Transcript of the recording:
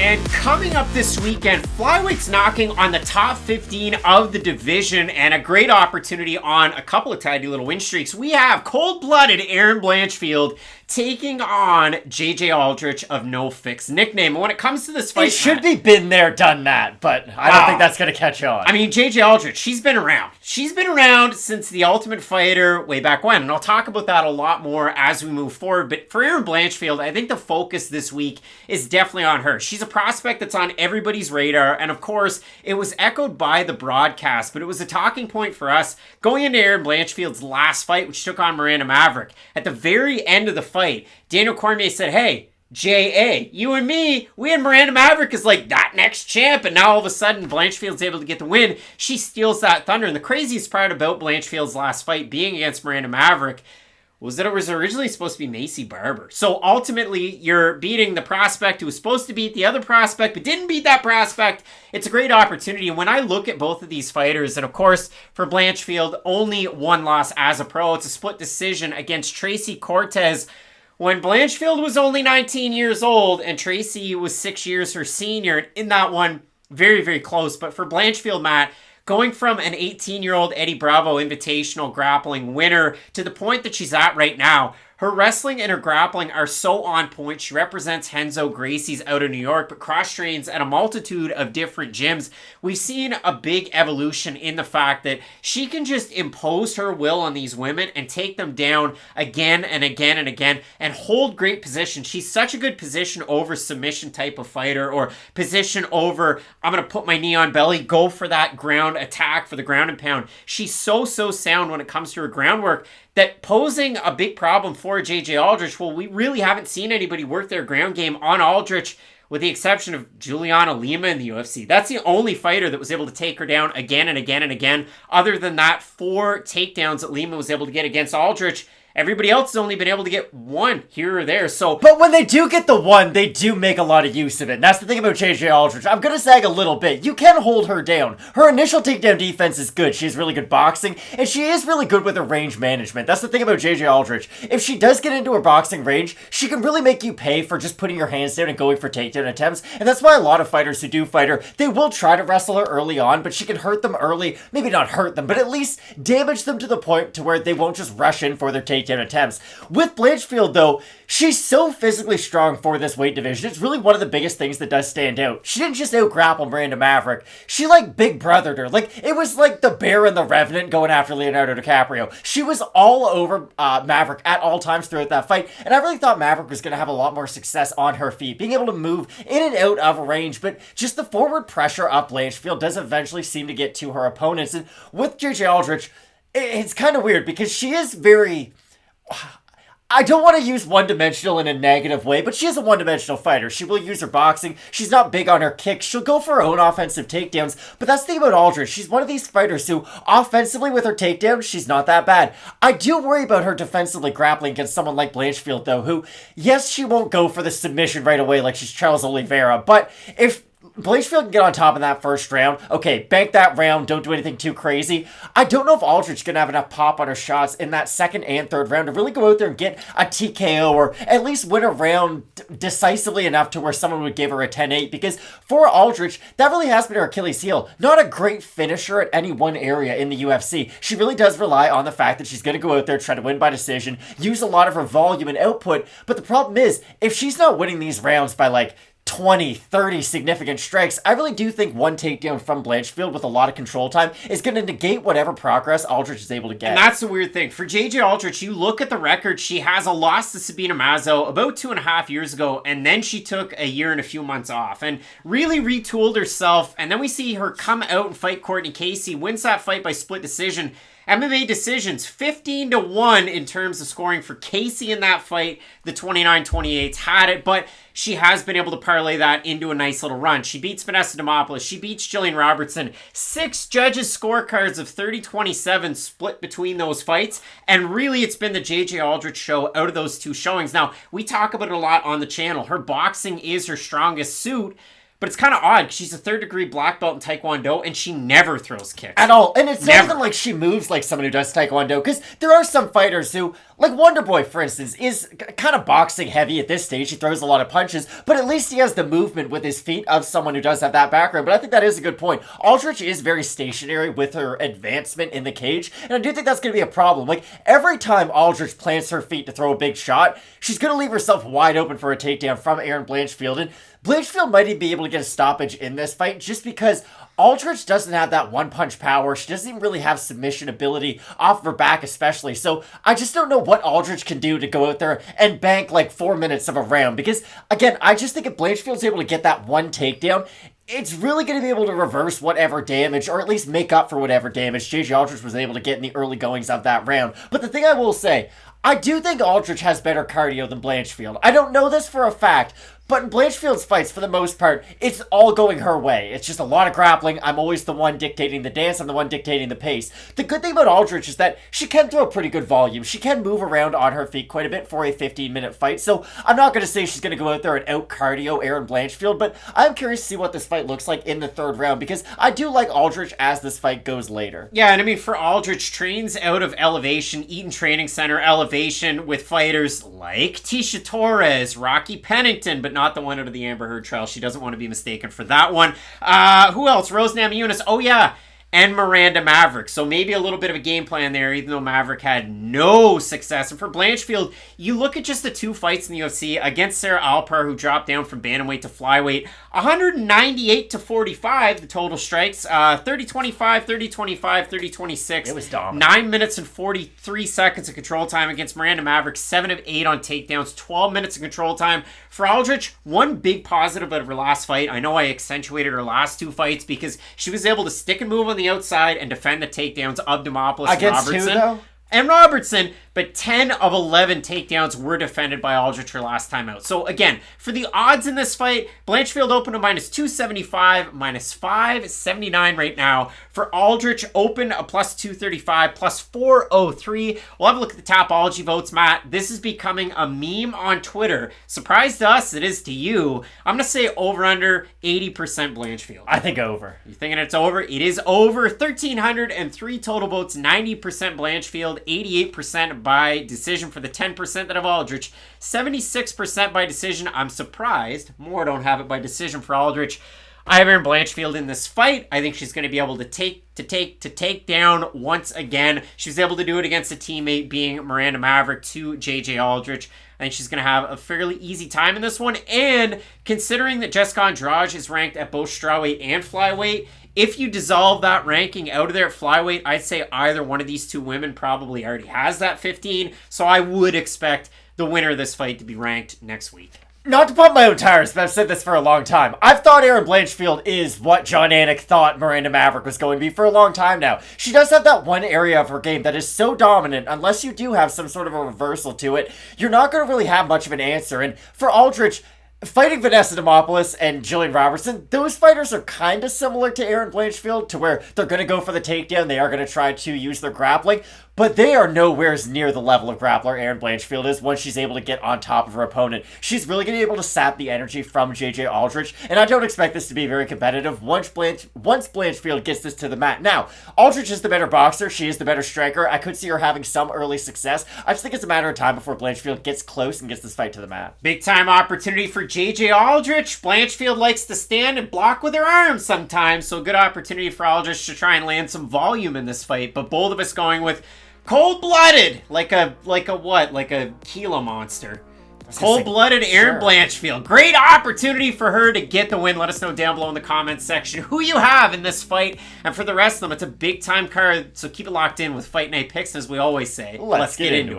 And coming up this weekend, flyweight's knocking on the top 15 of the division and a great opportunity on a couple of tidy little win streaks. We have cold-blooded Erin Blanchfield taking on JJ Aldrich of No Fix nickname. And when it comes to this fight, it should be been there, done that, but I don't think that's going to catch on. I mean, JJ Aldrich, she's been around. She's been around since The Ultimate Fighter way back when, and I'll talk about that a lot more as we move forward. But for Erin Blanchfield, I think the focus this week is definitely on her. She's a prospect that's on everybody's radar, and of course, it was echoed by the broadcast, but it was a talking point for us going into Erin Blanchfield's last fight, which took on Miranda Maverick. At the very end of the fight, Daniel Cormier said, "Hey, J.A., you and me, we had Miranda Maverick as like that next champ," and now all of a sudden Blanchfield's able to get the win. She steals that thunder, and the craziest part about Blanchfield's last fight being against Miranda Maverick was that it was originally supposed to be Macy Barber. So ultimately, you're beating the prospect who was supposed to beat the other prospect, but didn't beat that prospect. It's a great opportunity. And when I look at both of these fighters, and of course, for Blanchfield, only one loss as a pro. It's a split decision against Tracy Cortez, when Blanchfield was only 19 years old and Tracy was 6 years her senior. In that one, very, very close. But for Blanchfield, Matt, going from an 18-year-old Eddie Bravo Invitational grappling winner to the point that she's at right now, her wrestling and her grappling are so on point. She represents Renzo Gracie's out of New York, but cross-trains at a multitude of different gyms. We've seen a big evolution in the fact that she can just impose her will on these women and take them down again and again and again and hold great position. She's such a good position over submission type of fighter, or position over, I'm going to put my knee on belly, go for that ground attack for the ground and pound. She's so sound when it comes to her groundwork, that posing a big problem for JJ Aldrich. Well, we really haven't seen anybody work their ground game on Aldrich, with the exception of Juliana Lima in the UFC. That's the only fighter that was able to take her down again and again and again. Other than that, 4 takedowns that Lima was able to get against Aldrich. Everybody else has only been able to get 1 here or there. But when they do get the 1, they do make a lot of use of it. And that's the thing about JJ Aldrich. I'm going to sag a little bit. You can hold her down. Her initial takedown defense is good. She has really good boxing, and she is really good with her range management. That's the thing about JJ Aldrich. If she does get into her boxing range, she can really make you pay for just putting your hands down and going for takedown attempts. And that's why a lot of fighters who do fight her, they will try to wrestle her early on, but she can hurt them early. Maybe not hurt them, but at least damage them to the point to where they won't just rush in for their takedown attempts. With Blanchfield, though, she's so physically strong for this weight division. It's really one of the biggest things that does stand out. She didn't just out-grapple Miranda Maverick. She, big brothered her. It was like the Bear and the Revenant going after Leonardo DiCaprio. She was all over Maverick at all times throughout that fight, and I really thought Maverick was going to have a lot more success on her feet, being able to move in and out of range, but just the forward pressure up Blanchfield does eventually seem to get to her opponents. And with JJ Aldrich, it's kind of weird because she is very... I don't want to use one-dimensional in a negative way, but she is a one-dimensional fighter. She will use her boxing. She's not big on her kicks. She'll go for her own offensive takedowns. But that's the thing about Aldrich. She's one of these fighters who, offensively with her takedowns, she's not that bad. I do worry about her defensively grappling against someone like Blanchfield, though, who, yes, she won't go for the submission right away like she's Charles Oliveira, but if Blanchfield can get on top in that first round, okay, bank that round, don't do anything too crazy. I don't know if Aldrich's going to have enough pop on her shots in that second and third round to really go out there and get a TKO, or at least win a round decisively enough to where someone would give her a 10-8, because for Aldrich, that really has been her Achilles heel. Not a great finisher at any one area in the UFC. She really does rely on the fact that she's going to go out there, try to win by decision, use a lot of her volume and output, but the problem is, if she's not winning these rounds by 20, 30 significant strikes, I really do think one takedown from Blanchfield with a lot of control time is going to negate whatever progress Aldrich is able to get. And that's the weird thing. For JJ Aldrich, you look at the record, she has a loss to Sabina Mazo about 2.5 years ago, and then she took a year and a few months off and really retooled herself. And then we see her come out and fight Courtney Casey, wins that fight by split decision. MMA decisions, 15-1 in terms of scoring for Casey in that fight. The 29-28s had it, but she has been able to parlay that into a nice little run. She beats Vanessa Demopoulos. She beats Jillian Robertson. 6 judges' scorecards of 30-27 split between those fights, and really it's been the JJ Aldrich show out of those 2 showings. Now, we talk about it a lot on the channel. Her boxing is her strongest suit, But it's kind of odd because she's a third-degree black belt in Taekwondo, and she never throws kicks. At all. And it's not even like she moves like someone who does Taekwondo, because there are some fighters who, like Wonderboy, for instance, is kind of boxing heavy at this stage. He throws a lot of punches, but at least he has the movement with his feet of someone who does have that background. But I think that is a good point. Aldrich is very stationary with her advancement in the cage, and I do think that's going to be a problem. Like, every time Aldrich plants her feet to throw a big shot, she's going to leave herself wide open for a takedown from Erin Blanchfield, and Blanchfield might even be able to get a stoppage in this fight just because Aldrich doesn't have that one-punch power. She doesn't even really have submission ability off of her back especially. So I just don't know what Aldrich can do to go out there and bank like 4 minutes of a round. Because, again, I just think if Blanchfield's able to get that one takedown, it's really going to be able to reverse whatever damage, or at least make up for whatever damage JJ Aldrich was able to get in the early goings of that round. But the thing I will say, I do think Aldrich has better cardio than Blanchfield. I don't know this for a fact, but in Blanchfield's fights, for the most part, it's all going her way. It's just a lot of grappling. I'm always the one dictating the dance. I'm the one dictating the pace. The good thing about Aldrich is that she can throw pretty good volume. She can move around on her feet quite a bit for a 15-minute fight. So I'm not going to say she's going to go out there and out-cardio Erin Blanchfield, but I'm curious to see what this fight looks like in the third round, because I do like Aldrich as this fight goes later. Yeah, and I mean, for Aldrich, trains out of Elevation, Eaton Training Center, Elevation, with fighters like Tisha Torres, Rocky Pennington, but not the one out of the Amber Heard trial. She doesn't want to be mistaken for that one. Who else? Rose Namajunas. Oh, yeah. And Miranda Maverick. So maybe a little bit of a game plan there, even though Maverick had no success. And for Blanchfield, you look at just the two fights in the UFC against Sarah Alpar, who dropped down from bantamweight to flyweight. 198-45, the total strikes. 30-25, 30-25, 30-26. It was dominant. 9 minutes and 43 seconds of control time against Miranda Maverick. 7 of 8 on takedowns. 12 minutes of control time. For Aldrich, one big positive out of her last fight. I know I accentuated her last two fights because she was able to stick and move on the outside and defend the takedowns of Demopoulos and Robertson. Against who, though? And Robertson, but 10 of 11 takedowns were defended by Aldrich her last time out. So again, for the odds in this fight, Blanchfield open to minus 275, minus 579 right now. For Aldrich, open a plus 235, plus 403. We'll have a look at the Tapology votes, Matt. This is becoming a meme on Twitter. Surprise to us, it is to you. I'm going to say over under 80% Blanchfield. I think over. You thinking it's over? It is over. 1,303 total votes, 90% Blanchfield, 88% by decision for the 10% that have Aldrich, 76% by decision. I'm surprised more don't have it by decision for Aldrich. I have Erin Blanchfield in this fight. I think she's going to be able to take down once again. She was able to do it against a teammate being Miranda Maverick to JJ Aldrich. I think she's going to have a fairly easy time in this one. And considering that Jessica Andrade is ranked at both strawweight and flyweight, if you dissolve that ranking out of there at flyweight, I'd say either one of these two women probably already has that 15. So I would expect the winner of this fight to be ranked next week. Not to pump my own tires, but I've said this for a long time. I've thought Erin Blanchfield is what John Anik thought Miranda Maverick was going to be for a long time now. She does have that one area of her game that is so dominant, unless you do have some sort of a reversal to it, you're not going to really have much of an answer. And for Aldrich, fighting Vanessa Demopoulos and Jillian Robertson, those fighters are kind of similar to Erin Blanchfield, to where they're going to go for the takedown, they are going to try to use their grappling, but they are nowhere near the level of grappler Erin Blanchfield is once she's able to get on top of her opponent. She's really going to be able to sap the energy from JJ Aldrich, and I don't expect this to be very competitive once Blanchfield gets this to the mat. Now, Aldrich is the better boxer, she is the better striker. I could see her having some early success. I just think it's a matter of time before Blanchfield gets close and gets this fight to the mat. Big time opportunity for JJ Aldrich. Blanchfield likes to stand and block with her arms sometimes, so good opportunity for Aldrich to try and land some volume in this fight, but both of us going with cold-blooded, like a Gila monster. Cold-blooded Erin Blanchfield. Great opportunity for her to get the win. Let us know down below in the comments section who you have in this fight. And for the rest of them, it's a big-time card, so keep it locked in with Fight Night picks, as we always say. Let's get into it.